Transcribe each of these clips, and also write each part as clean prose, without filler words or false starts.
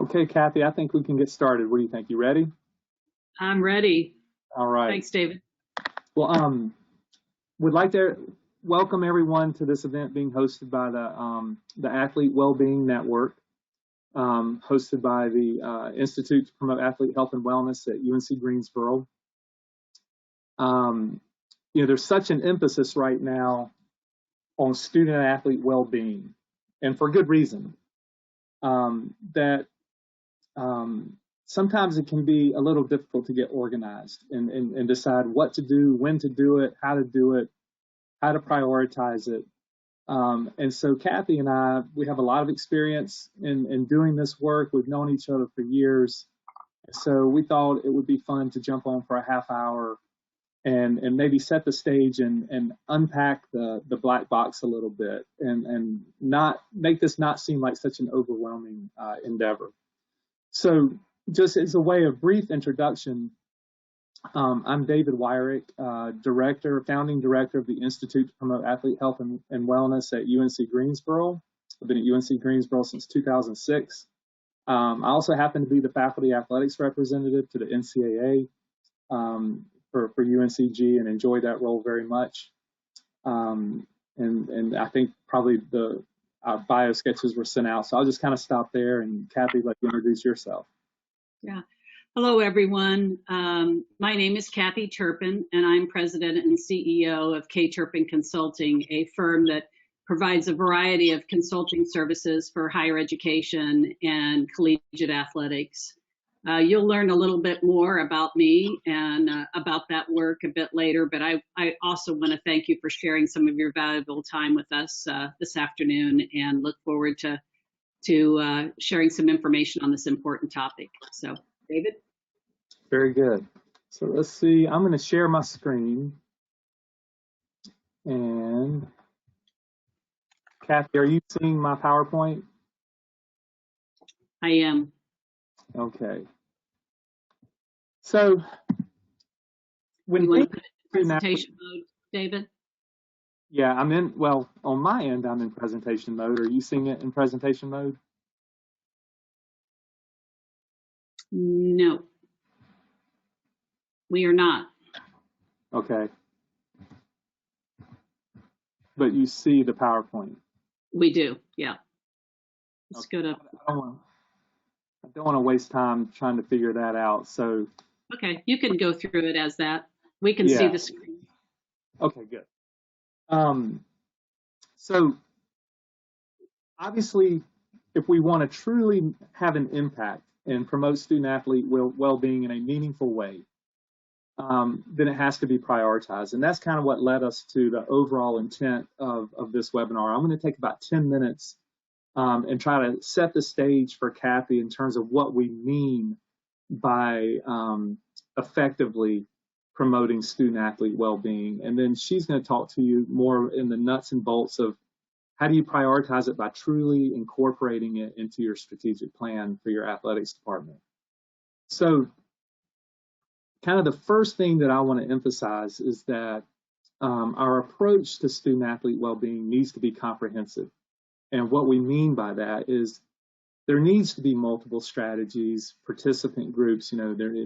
Okay, Kathy, I think we can get started. What do you think? You ready? I'm ready. All right. Thanks, David. Well, would like to welcome everyone to this event being hosted by the Athlete Wellbeing Network, hosted by the Institute to Promote Athlete Health and Wellness at UNC Greensboro. There's such an emphasis right now on student athlete well-being, and for good reason. That sometimes it can be a little difficult to get organized and decide what to do, when to do it, how to prioritize it. And so Kathy and I, we have a lot of experience in doing this work. We've known each other for years. So we thought it would be fun to jump on for a half hour and maybe set the stage and unpack the black box a little bit and not make this not seem like such an overwhelming endeavor. So just as a way of brief introduction, I'm David Wyrick, founding director of the Institute to Promote Athlete Health and Wellness at UNC Greensboro. I've been at UNC Greensboro since 2006. I also happen to be the faculty athletics representative to the NCAA for UNCG and enjoy that role very much. And I think probably the bio sketches were sent out, so I'll just kind of stop there and Kathy, let you introduce yourself. Yeah. Hello, everyone. My name is Kathy Turpin, and I'm president and CEO of K. Turpin Consulting, a firm that provides a variety of consulting services for higher education and collegiate athletics. You'll learn a little bit more about me and about that work a bit later, but I also want to thank you for sharing some of your valuable time with us this afternoon and look forward to sharing some information on this important topic. So, David? Very good. So let's see, I'm going to share my screen. And Kathy, are you seeing my PowerPoint? I am. Okay. So when you want to put it in presentation mode, David? Yeah, on my end, I'm in presentation mode. Are you seeing it in presentation mode? No, we are not. Okay. But you see the PowerPoint? We do, yeah. Let's go to... I don't want to waste time trying to figure that out, so... Okay, you can go through it as that. We can see the screen. Okay, good. So obviously, if we want to truly have an impact and promote student-athlete well-being in a meaningful way, then it has to be prioritized. And that's kind of what led us to the overall intent of this webinar. I'm going to take about 10 minutes and try to set the stage for Kathy in terms of what we mean by effectively promoting student-athlete well-being. And then she's going to talk to you more in the nuts and bolts of how do you prioritize it by truly incorporating it into your strategic plan for your athletics department. So kind of the first thing that I want to emphasize is that our approach to student-athlete well-being needs to be comprehensive. And what we mean by that is there needs to be multiple strategies, participant groups, it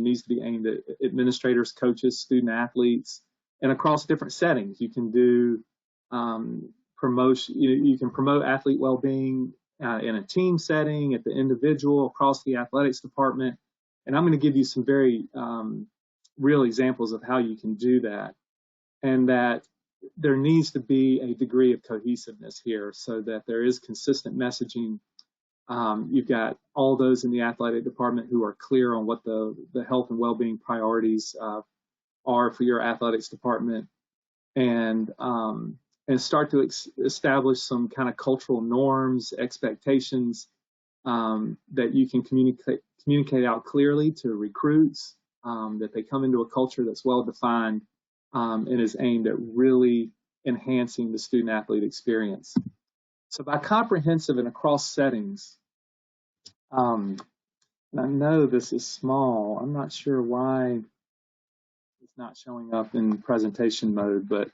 needs to be aimed at administrators, coaches, student athletes, and across different settings. You can do promotion, you can promote athlete well-being in a team setting, at the individual, across the athletics department. And I'm going to give you some very real examples of how you can do that. And that there needs to be a degree of cohesiveness here so that there is consistent messaging. You've got all those in the athletic department who are clear on what the health and well-being priorities are for your athletics department, and start to establish some kind of cultural norms, expectations that you can communicate out clearly to recruits, that they come into a culture that's well-defined and is aimed at really enhancing the student-athlete experience. So by comprehensive and across settings, and I know this is small. I'm not sure why it's not showing up in presentation mode, but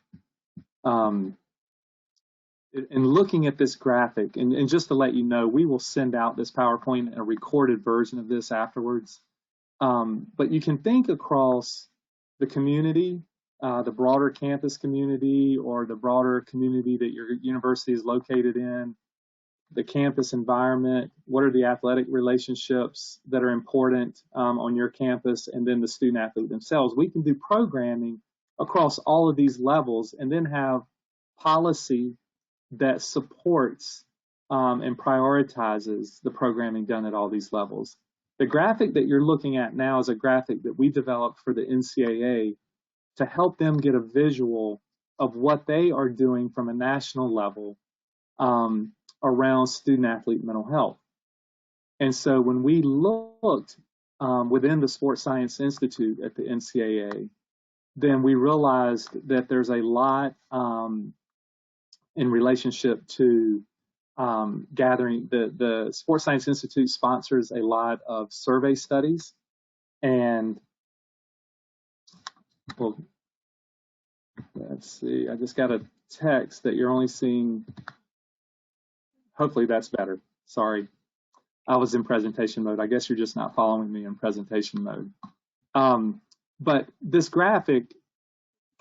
in looking at this graphic, and just to let you know, we will send out this PowerPoint and a recorded version of this afterwards. But you can think across the community, the broader campus community, or the broader community that your university is located in, the campus environment, what are the athletic relationships that are important on your campus, and then the student athlete themselves. We can do programming across all of these levels and then have policy that supports and prioritizes the programming done at all these levels. The graphic that you're looking at now is a graphic that we developed for the NCAA to help them get a visual of what they are doing from a national level around student athlete mental health. And so when we looked within the Sports Science Institute at the NCAA, then we realized that there's a lot in relationship to gathering. The Sports Science Institute sponsors a lot of survey studies, and well, let's see, I just got a text that you're only seeing, hopefully that's better. Sorry, I was in presentation mode. I guess you're just not following me in presentation mode. But this graphic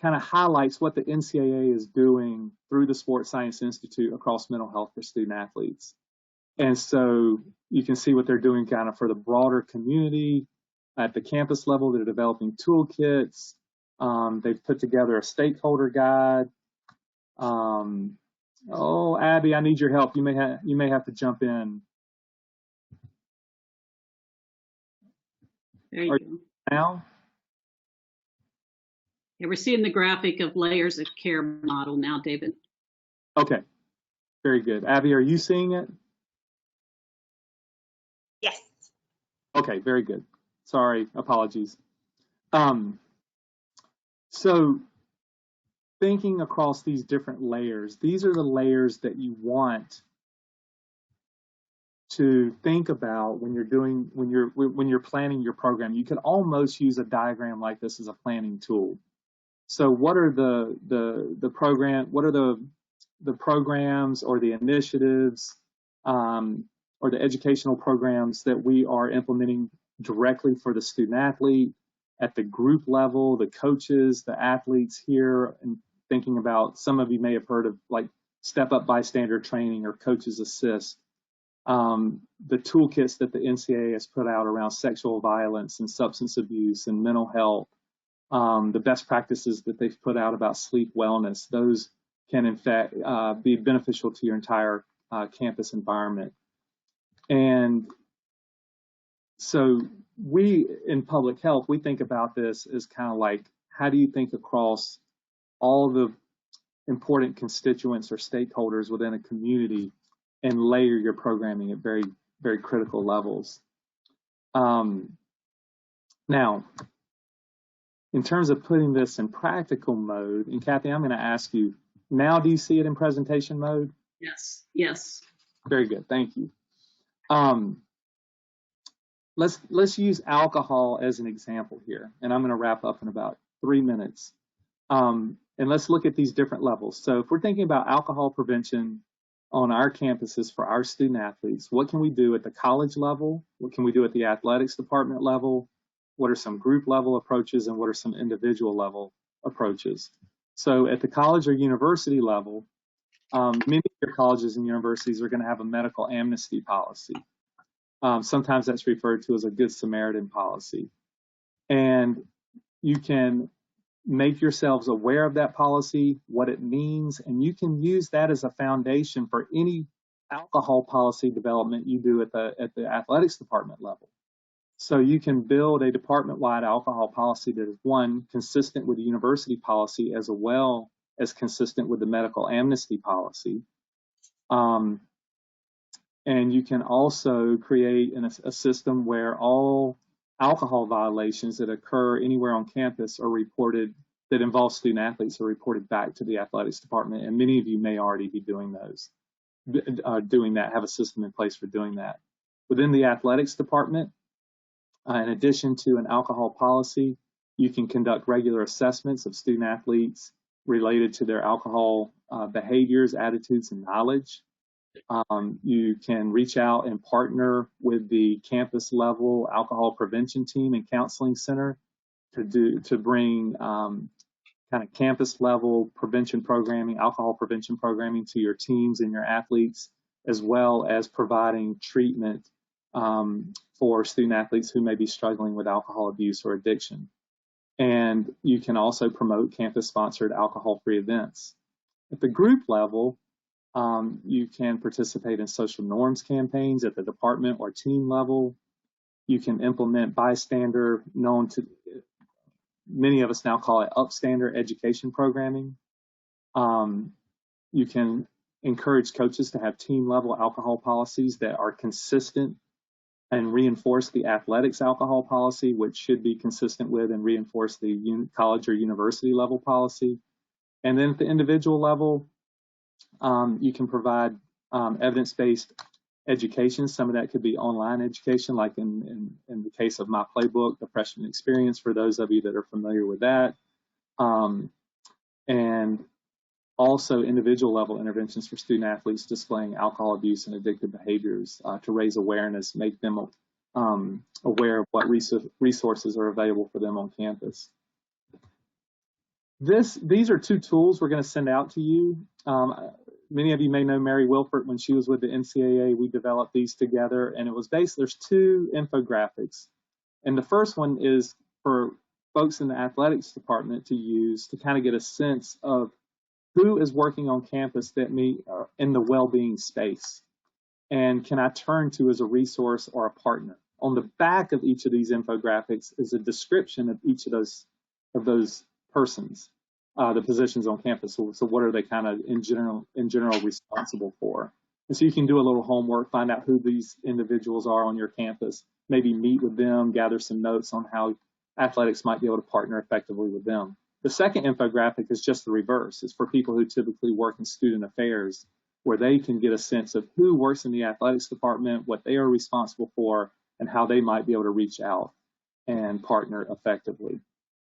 kind of highlights what the NCAA is doing through the Sports Science Institute across mental health for student athletes. And so you can see what they're doing kind of for the broader community at the campus level. They're developing toolkits. They've put together a stakeholder guide. Oh, Abby, I need your help. You may have to jump in. There you go. Now? Yeah, we're seeing the graphic of layers of care model now, David. Okay, very good. Abby, are you seeing it? Yes. Okay, very good. Sorry, apologies. So thinking across these different layers, these are the layers that you want to think about when you're planning your program. You could almost use a diagram like this as a planning tool. So what are the programs or the initiatives or the educational programs that we are implementing directly for the student athlete at the group level, the coaches, the athletes here, and thinking about, some of you may have heard of like Step Up Bystander Training or Coaches Assist. The toolkits that the NCAA has put out around sexual violence and substance abuse and mental health, the best practices that they've put out about sleep wellness, those can in fact be beneficial to your entire campus environment. And so we in public health, we think about this as kind of like, how do you think across all the important constituents or stakeholders within a community and layer your programming at very, very critical levels. Now, in terms of putting this in practical mode, and Kathy, I'm going to ask you, now do you see it in presentation mode? Yes, yes. Very good, thank you. Let's use alcohol as an example here, and I'm going to wrap up in about 3 minutes. And let's look at these different levels. So if we're thinking about alcohol prevention on our campuses for our student athletes, what can we do at the college level? What can we do at the athletics department level? What are some group level approaches, and what are some individual level approaches? So at the college or university level, many of your colleges and universities are going to have a medical amnesty policy. Sometimes that's referred to as a Good Samaritan policy. And you can make yourselves aware of that policy, what it means, and you can use that as a foundation for any alcohol policy development you do at the athletics department level. So you can build a department-wide alcohol policy that is, one, consistent with the university policy as well as consistent with the medical amnesty policy. And you can also create a system where all alcohol violations that occur anywhere on campus are reported, that involve student athletes, are reported back to the athletics department. And many of you may already be doing those, have a system in place for doing that. Within the athletics department, in addition to an alcohol policy, you can conduct regular assessments of student athletes related to their alcohol behaviors, attitudes, and knowledge. You can reach out and partner with the campus level alcohol prevention team and counseling center to bring kind of campus level prevention programming, alcohol prevention programming to your teams and your athletes, as well as providing treatment for student athletes who may be struggling with alcohol abuse or addiction. And you can also promote campus-sponsored alcohol-free events. At the group level, you can participate in social norms campaigns at the department or team level. You can implement bystander, known to many of us now call it upstander education programming. You can encourage coaches to have team level alcohol policies that are consistent and reinforce the athletics alcohol policy, which should be consistent with and reinforce the college or university level policy. And then at the individual level, you can provide evidence-based education. Some of that could be online education, like in the case of My Playbook, the freshman experience, for those of you that are familiar with that. And also individual level interventions for student athletes displaying alcohol abuse and addictive behaviors to raise awareness, make them aware of what resources are available for them on campus. These are two tools we're going to send out to you. Many of you may know Mary Wilford. When she was with the NCAA, we developed these together, and it was there's two infographics. And the first one is for folks in the athletics department to use to kind of get a sense of who is working on campus that in the well-being space, and can I turn to as a resource or a partner. On the back of each of these infographics is a description of each of those persons, the positions on campus. So what are they kind of in general responsible for? And so you can do a little homework, find out who these individuals are on your campus, maybe meet with them, gather some notes on how athletics might be able to partner effectively with them. The second infographic is just the reverse. It's for people who typically work in student affairs, where they can get a sense of who works in the athletics department, what they are responsible for, and how they might be able to reach out and partner effectively.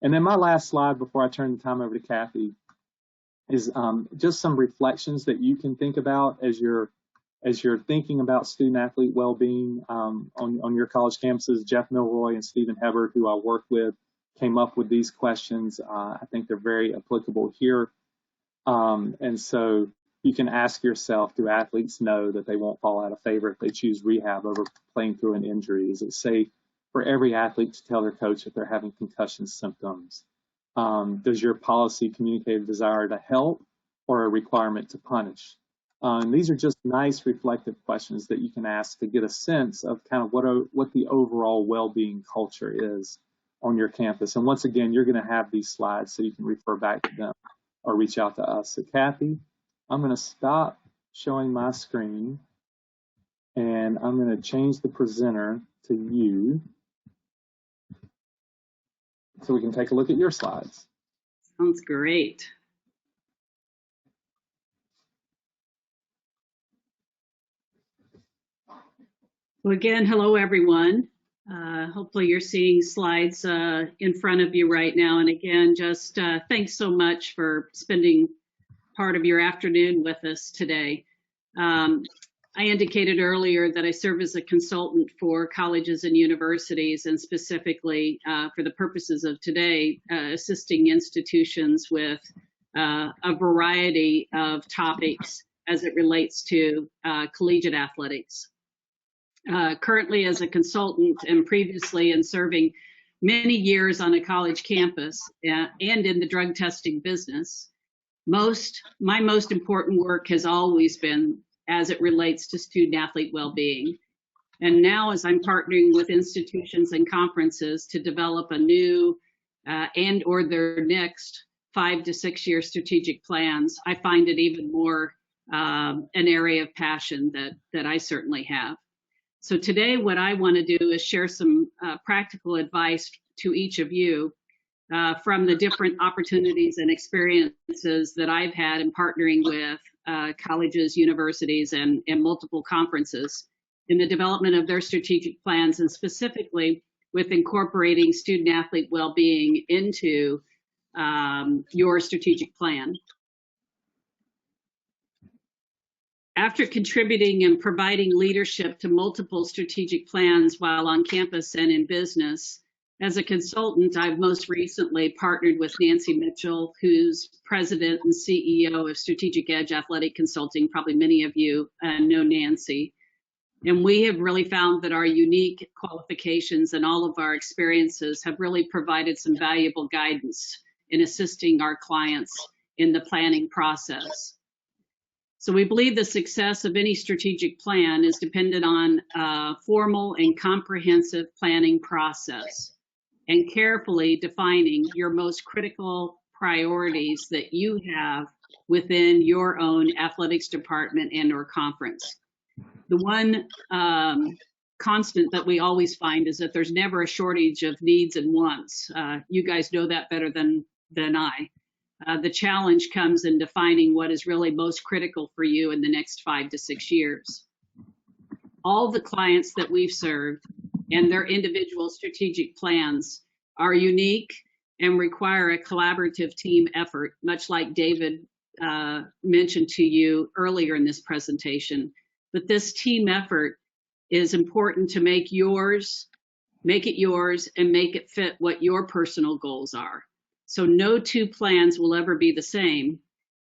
And then my last slide before I turn the time over to Kathy is just some reflections that you can think about as you're thinking about student athlete well-being on your college campuses. Jeff Milroy and Stephen Hebert, who I work with, came up with these questions. I think they're very applicable here. And so you can ask yourself, do athletes know that they won't fall out of favor if they choose rehab over playing through an injury? Is it safe for every athlete to tell their coach if they're having concussion symptoms? Does your policy communicate a desire to help or a requirement to punish? And these are just nice reflective questions that you can ask to get a sense of kind of what the overall well-being culture is on your campus. And once again, you're going to have these slides so you can refer back to them or reach out to us. So Kathy, I'm going to stop showing my screen and I'm going to change the presenter to you so we can take a look at your slides. Sounds great. Well, again, hello, everyone. Hopefully you're seeing slides in front of you right now. And again, just thanks so much for spending part of your afternoon with us today. I indicated earlier that I serve as a consultant for colleges and universities, and specifically for the purposes of today, assisting institutions with a variety of topics as it relates to collegiate athletics. Currently as a consultant and previously in serving many years on a college campus and in the drug testing business, my most important work has always been as it relates to student athlete well-being. And now as I'm partnering with institutions and conferences to develop a new and or their next 5 to 6 year strategic plans, I find it even more an area of passion that I certainly have. So today what I want to do is share some practical advice to each of you from the different opportunities and experiences that I've had in partnering with colleges, universities, and multiple conferences in the development of their strategic plans, and specifically with incorporating student athlete well-being into your strategic plan. After contributing and providing leadership to multiple strategic plans while on campus and in business, as a consultant, I've most recently partnered with Nancy Mitchell, who's president and CEO of Strategic Edge Athletic Consulting. Probably many of you know Nancy. And we have really found that our unique qualifications and all of our experiences have really provided some valuable guidance in assisting our clients in the planning process. So we believe the success of any strategic plan is dependent on a formal and comprehensive planning process and carefully defining your most critical priorities that you have within your own athletics department and or conference. The one constant that we always find is that there's never a shortage of needs and wants. You guys know that better than I. The challenge comes in defining what is really most critical for you in the next 5 to 6 years. All the clients that we've served and their individual strategic plans are unique and require a collaborative team effort, much like David mentioned to you earlier in this presentation. But this team effort is important to make it yours and make it fit what your personal goals are. So no two plans will ever be the same.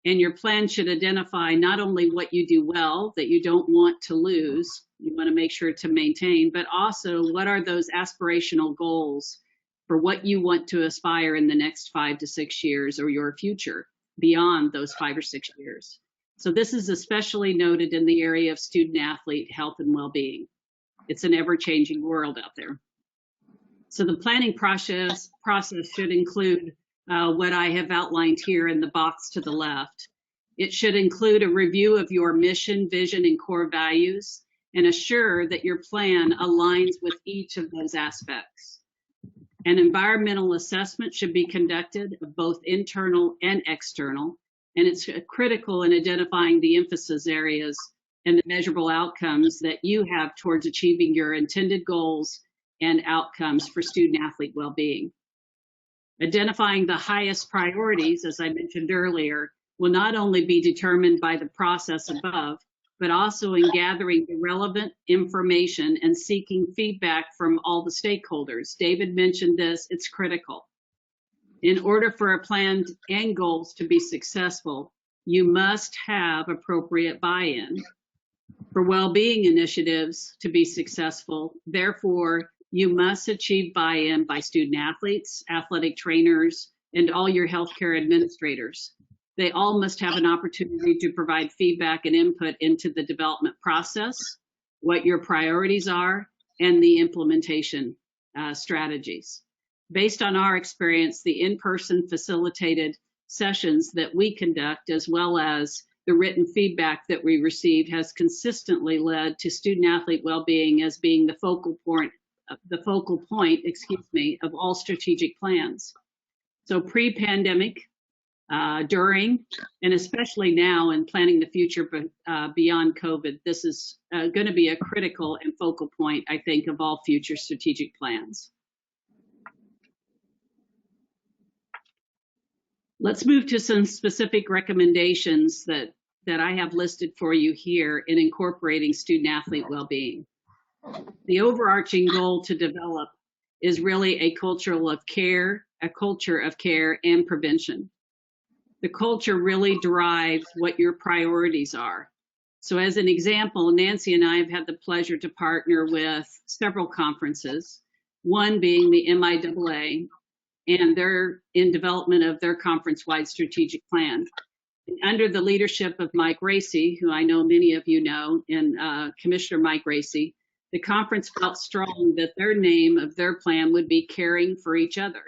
And your plan should identify not only what you do well that you don't want to lose, you want to make sure to maintain, but also what are those aspirational goals for what you want to aspire in the next 5 to 6 years or your future beyond those 5 or 6 years. So this is especially noted in the area of student athlete health and well-being. It's an ever-changing world out there. So the planning process should include what I have outlined here in the box to the left. It should include a review of your mission, vision, and core values, and assure that your plan aligns with each of those aspects. An environmental assessment should be conducted of both internal and external, and it's critical in identifying the emphasis areas and the measurable outcomes that you have towards achieving your intended goals and outcomes for student athlete well-being. Identifying the highest priorities, as I mentioned earlier, will not only be determined by the process above, but also in gathering the relevant information and seeking feedback from all the stakeholders. David mentioned this, it's critical. In order for a plan and goals to be successful, you must have appropriate buy-in. For well-being initiatives to be successful, therefore, you must achieve buy-in by student athletes, athletic trainers, and all your healthcare administrators. They all must have an opportunity to provide feedback and input into the development process, what your priorities are, and the implementation strategies. Based on our experience, the in-person facilitated sessions that we conduct, as well as the written feedback that we received, has consistently led to student athlete well-being as being the focal point, of all strategic plans. So pre-pandemic, during, and especially now in planning the future beyond COVID, this is going to be a critical and focal point, I think, of all future strategic plans. Let's move to some specific recommendations that I have listed for you here in incorporating student athlete well-being. The overarching goal to develop is really a culture of care and prevention. The culture really drives what your priorities are. So as an example, Nancy and I have had the pleasure to partner with several conferences, one being the MIAA, and they're in development of their conference-wide strategic plan. And under the leadership of Mike Racy, who I know many of you know, and Commissioner Mike Racy, the conference felt strong that their name of their plan would be Caring for Each Other.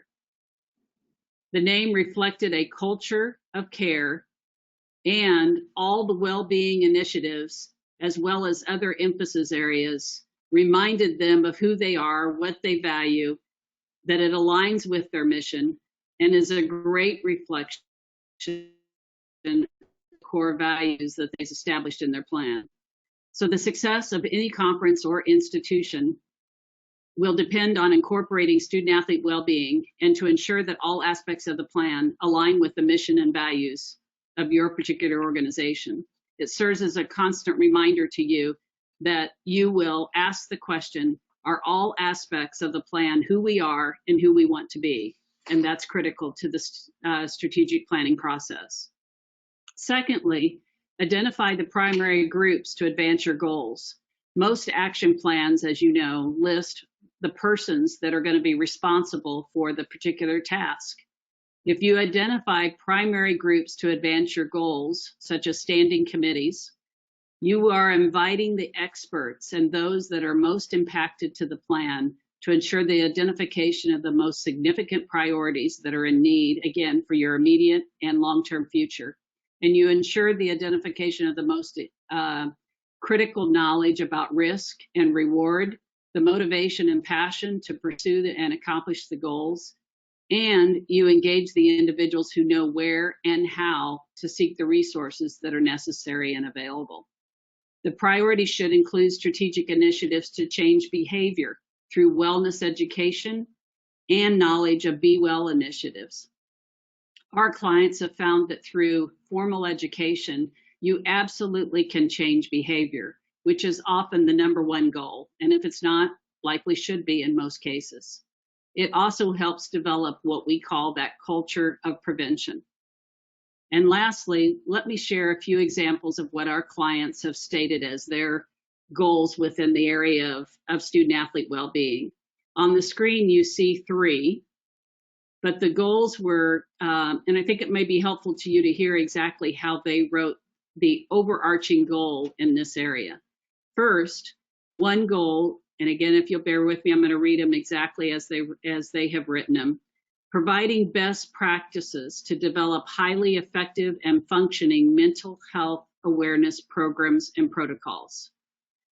The name reflected a culture of care and all the well-being initiatives, as well as other emphasis areas, reminded them of who they are, what they value, that it aligns with their mission, and is a great reflection of core values that they've established in their plan. So the success of any conference or institution will depend on incorporating student-athlete well-being and to ensure that all aspects of the plan align with the mission and values of your particular organization. It serves as a constant reminder to you that you will ask the question, are all aspects of the plan who we are and who we want to be? And that's critical to the strategic planning process. Secondly, identify the primary groups to advance your goals. Most action plans, as you know, list the persons that are going to be responsible for the particular task. If you identify primary groups to advance your goals, such as standing committees, you are inviting the experts and those that are most impacted to the plan to ensure the identification of the most significant priorities that are in need, again, for your immediate and long-term future. And you ensure the identification of the most critical knowledge about risk and reward, the motivation and passion to pursue and accomplish the goals, and you engage the individuals who know where and how to seek the resources that are necessary and available. The priorities should include strategic initiatives to change behavior through wellness education and knowledge of Be Well initiatives. Our clients have found that through formal education, you absolutely can change behavior, which is often the #1 goal. And if it's not, likely should be in most cases. It also helps develop what we call that culture of prevention. And lastly, let me share a few examples of what our clients have stated as their goals within the area of student-athlete well-being. On the screen, you see 3, but the goals were, and I think it may be helpful to you to hear exactly how they wrote the overarching goal in this area. First, one goal, and again, if you'll bear with me, I'm going to read them exactly as they have written them. Providing best practices to develop highly effective and functioning mental health awareness programs and protocols.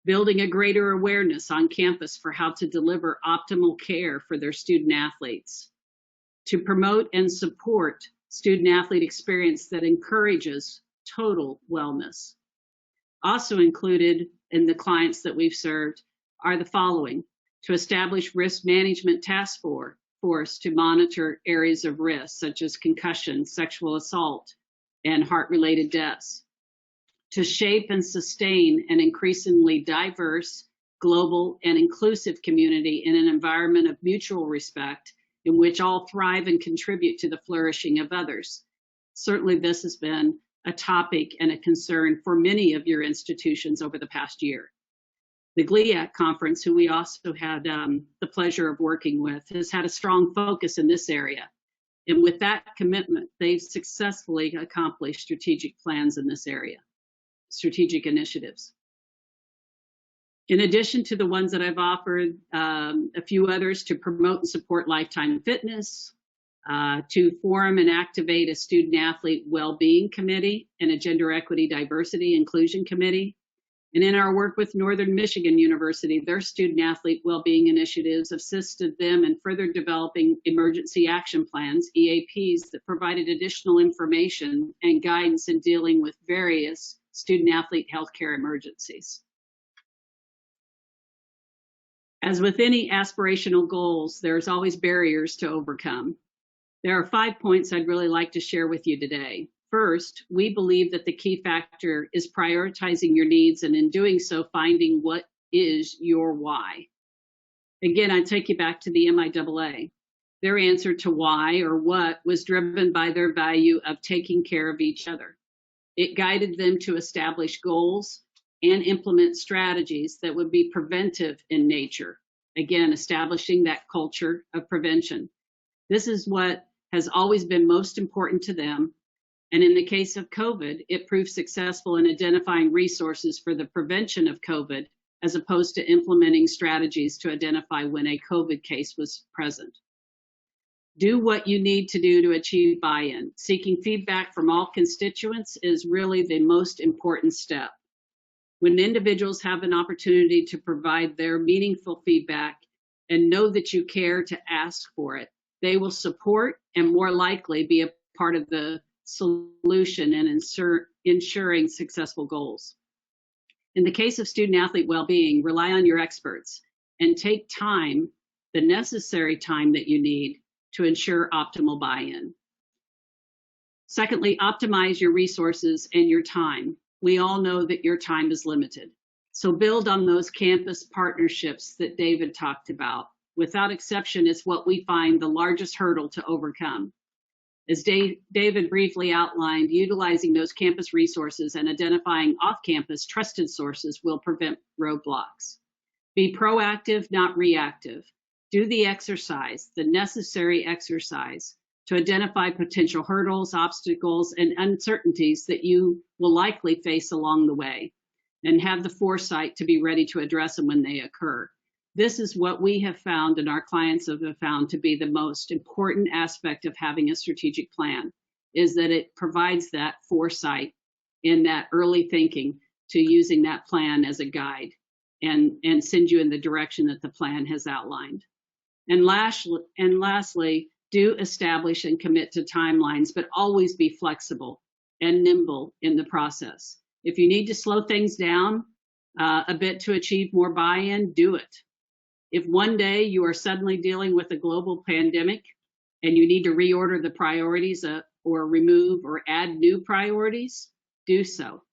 Building a greater awareness on campus for how to deliver optimal care for their student athletes. To promote and support student athlete experience that encourages total wellness. Also included in the clients that we've served are the following: to establish risk management task force to monitor areas of risk, such as concussion, sexual assault, and heart-related deaths. To shape and sustain an increasingly diverse, global, and inclusive community in an environment of mutual respect in which all thrive and contribute to the flourishing of others. Certainly this has been a topic and a concern for many of your institutions over the past year. The GLIAC conference, who we also had the pleasure of working with, has had a strong focus in this area. And with that commitment, they've successfully accomplished strategic plans in this area, strategic initiatives. In addition to the ones that I've offered, a few others to promote and support Lifetime Fitness, to form and activate a student athlete well-being committee and a gender equity, diversity, inclusion committee. And in our work with Northern Michigan University, their student athlete well-being initiatives assisted them in further developing emergency action plans, EAPs, that provided additional information and guidance in dealing with various student athlete healthcare emergencies. As with any aspirational goals, there's always barriers to overcome. There are 5 points I'd really like to share with you today. First, we believe that the key factor is prioritizing your needs, and in doing so, finding what is your why. Again, I take you back to the MIAA. Their answer to why or what was driven by their value of taking care of each other. It guided them to establish goals and implement strategies that would be preventive in nature. Again, establishing that culture of prevention. This is what has always been most important to them. And in the case of COVID, it proved successful in identifying resources for the prevention of COVID, as opposed to implementing strategies to identify when a COVID case was present. Do what you need to do to achieve buy-in. Seeking feedback from all constituents is really the most important step. When individuals have an opportunity to provide their meaningful feedback and know that you care to ask for it, they will support and more likely be a part of the solution and ensuring successful goals. In the case of student athlete well-being, rely on your experts. and take time, the necessary time that you need to ensure optimal buy-in. Secondly, optimize your resources and your time. We all know that your time is limited. So build on those campus partnerships that David talked about. Without exception, it's what we find the largest hurdle to overcome. As David briefly outlined, utilizing those campus resources and identifying off-campus trusted sources will prevent roadblocks. Be proactive, not reactive. Do the exercise, the necessary exercise, to identify potential hurdles, obstacles, and uncertainties that you will likely face along the way, and have the foresight to be ready to address them when they occur. This is what we have found and our clients have found to be the most important aspect of having a strategic plan, is that it provides that foresight in that early thinking to using that plan as a guide and send you in the direction that the plan has outlined. And lastly, do establish and commit to timelines, but always be flexible and nimble in the process. If you need to slow things down a bit to achieve more buy-in, do it. If one day you are suddenly dealing with a global pandemic and you need to reorder the priorities or remove or add new priorities, do so.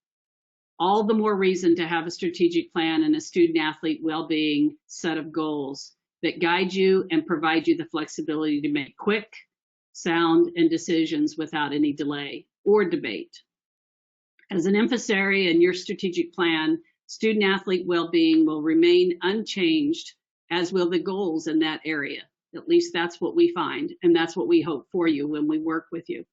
All the more reason to have a strategic plan and a student-athlete well-being set of goals that guide you and provide you the flexibility to make quick, sound, and decisions without any delay or debate. As an emissary in your strategic plan, student-athlete well-being will remain unchanged, as will the goals in that area. At least that's what we find, and that's what we hope for you when we work with you.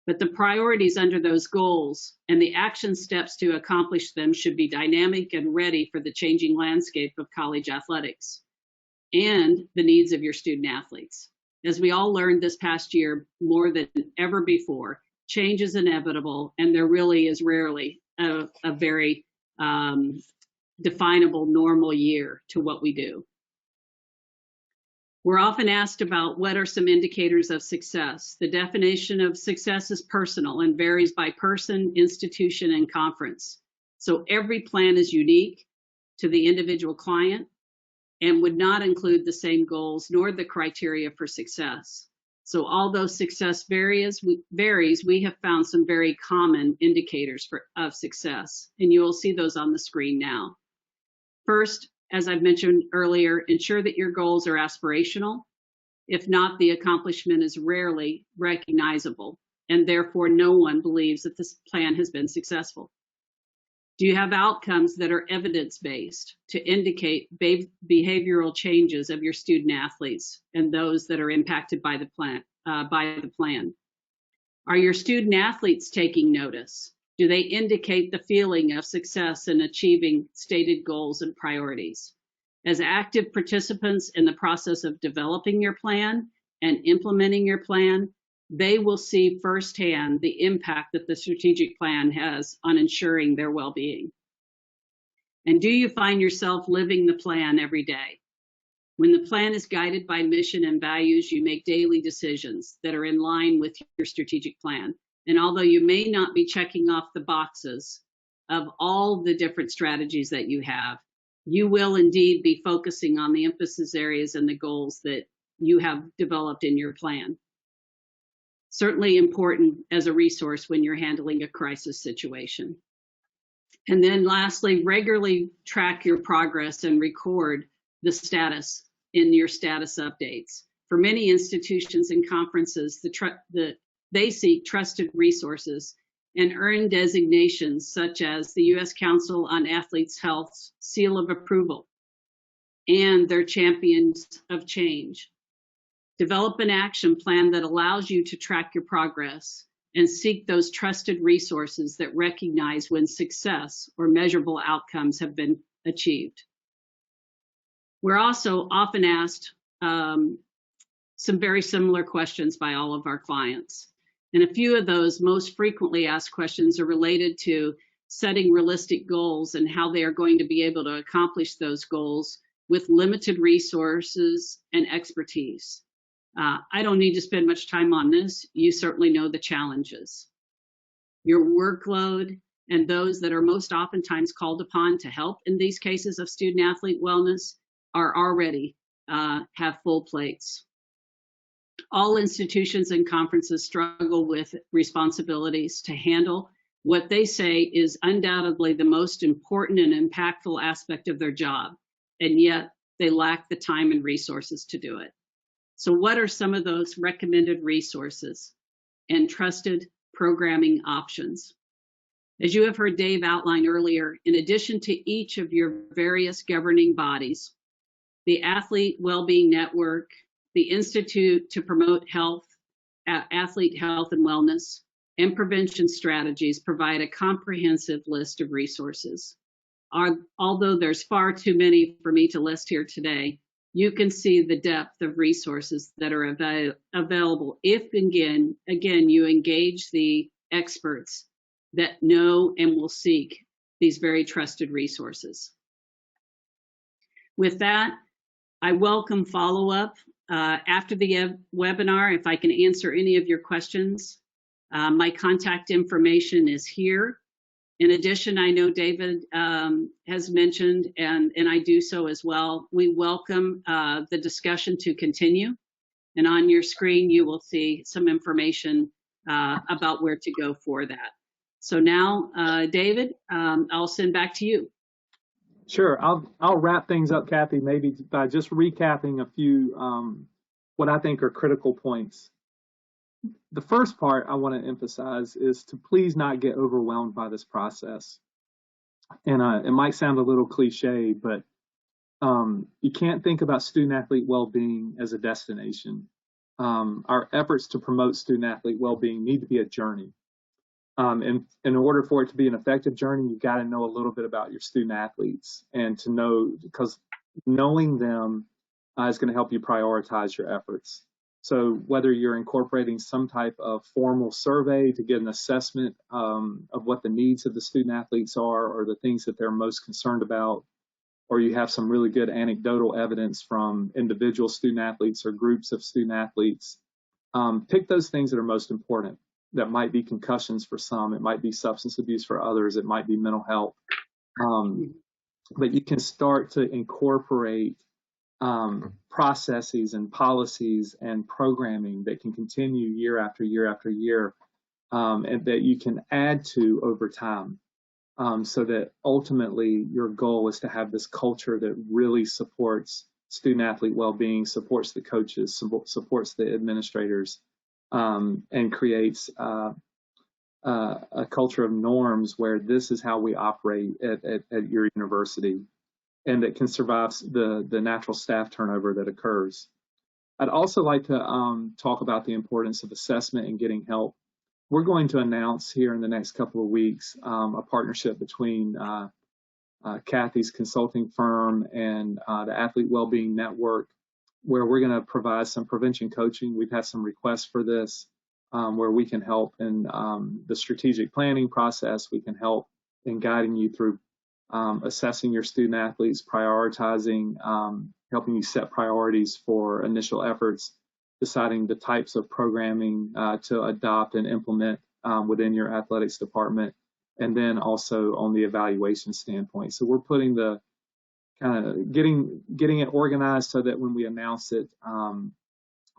But the priorities under those goals and the action steps to accomplish them should be dynamic and ready for the changing landscape of college athletics and the needs of your student athletes. As we all learned this past year more than ever before, change is inevitable, and there really is rarely a very definable normal year to what we do. We're often asked about what are some indicators of success. The definition of success is personal and varies by person, institution, and conference. So every plan is unique to the individual client and would not include the same goals nor the criteria for success. So although success varies, we have found some very common indicators of success, and you will see those on the screen now. First, as I've mentioned earlier, ensure that your goals are aspirational. If not, the accomplishment is rarely recognizable, and therefore no one believes that this plan has been successful. Do you have outcomes that are evidence-based to indicate behavioral changes of your student athletes and those that are impacted by the plan? Are your student athletes taking notice? Do they indicate the feeling of success in achieving stated goals and priorities? As active participants in the process of developing your plan and implementing your plan, they will see firsthand the impact that the strategic plan has on ensuring their well-being. And do you find yourself living the plan every day? When the plan is guided by mission and values, you make daily decisions that are in line with your strategic plan. And although you may not be checking off the boxes of all the different strategies that you have, you will indeed be focusing on the emphasis areas and the goals that you have developed in your plan. Certainly important as a resource when you're handling a crisis situation. And then lastly, regularly track your progress and record the status in your status updates. For many institutions and conferences, they seek trusted resources and earn designations such as the U.S. Council on Athletes' Health's Seal of Approval and their Champions of Change. Develop an action plan that allows you to track your progress and seek those trusted resources that recognize when success or measurable outcomes have been achieved. We're also often asked some very similar questions by all of our clients. And a few of those most frequently asked questions are related to setting realistic goals and how they are going to be able to accomplish those goals with limited resources and expertise. I don't need to spend much time on this. You certainly know the challenges. Your workload and those that are most oftentimes called upon to help in these cases of student athlete wellness are already have full plates. All institutions and conferences struggle with responsibilities to handle what they say is undoubtedly the most important and impactful aspect of their job, and yet they lack the time and resources to do it. So what are some of those recommended resources and trusted programming options? As you have heard Dave outline earlier, in addition to each of your various governing bodies, the Athlete Wellbeing Network, the Institute to Promote Health, Athlete Health and Wellness, and Prevention Strategies provide a comprehensive list of resources. Although there's far too many for me to list here today, you can see the depth of resources that are available if, again, you engage the experts that know and will seek these very trusted resources. With that, I welcome follow-up after the webinar. If I can answer any of your questions, my contact information is here. In addition, I know David has mentioned, and I do so as well, we welcome the discussion to continue. And on your screen, you will see some information about where to go for that. So now, David, I'll send back to you. Sure. I'll wrap things up, Kathy, maybe by just recapping a few what I think are critical points. The first part I want to emphasize is to please not get overwhelmed by this process. And it might sound a little cliche, but you can't think about student-athlete well-being as a destination. Our efforts to promote student-athlete well-being need to be a journey. And in order for it to be an effective journey, you've got to know a little bit about your student athletes, and to know, because knowing them is going to help you prioritize your efforts. So whether you're incorporating some type of formal survey to get an assessment of what the needs of the student athletes are, or the things that they're most concerned about, or you have some really good anecdotal evidence from individual student athletes or groups of student athletes, pick those things that are most important. That might be concussions for some, it might be substance abuse for others, it might be mental health. But you can start to incorporate processes and policies and programming that can continue year after year after year, and that you can add to over time, so that ultimately your goal is to have this culture that really supports student athlete well-being, supports the coaches, supports the administrators, and creates a culture of norms where this is how we operate at your university, and that can survive the natural staff turnover that occurs. I'd also like to talk about the importance of assessment and getting help. We're going to announce here in the next couple of weeks a partnership between Kathy's consulting firm and the Athlete Wellbeing Network, where we're going to provide some prevention coaching. We've had some requests for this, where we can help in the strategic planning process. We can help in guiding you through assessing your student athletes, prioritizing, helping you set priorities for initial efforts, deciding the types of programming to adopt and implement within your athletics department, and then also on the evaluation standpoint. So we're putting the kind of getting it organized so that when we announce it,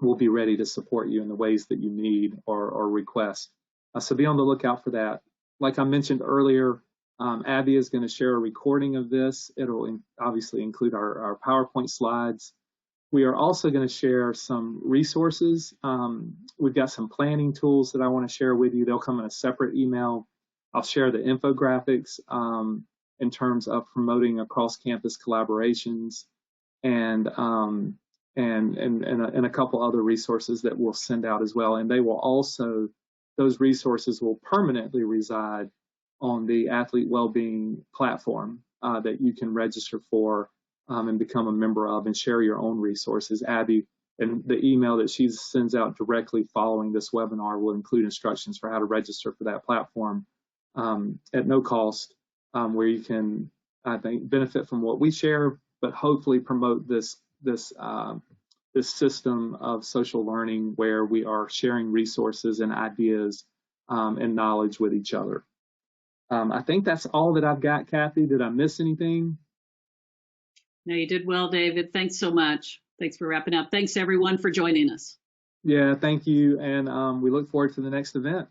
we'll be ready to support you in the ways that you need or request. So be on the lookout for that. Like I mentioned earlier, Abby is going to share a recording of this. It'll obviously include our PowerPoint slides. We are also going to share some resources. We've got some planning tools that I want to share with you. They'll come in a separate email. I'll share the infographics in terms of promoting across campus collaborations, and a couple other resources that we'll send out as well. And they will also, those resources will permanently reside on the Athlete Wellbeing platform that you can register for and become a member of, and share your own resources. Abby, and the email that she sends out directly following this webinar will include instructions for how to register for that platform at no cost, where you can, I think, benefit from what we share, but hopefully promote this system of social learning where we are sharing resources and ideas and knowledge with each other. I think that's all that I've got, Kathy. Did I miss anything? No, you did well, David. Thanks so much. Thanks for wrapping up. Thanks everyone for joining us. Yeah, thank you. And we look forward to the next event.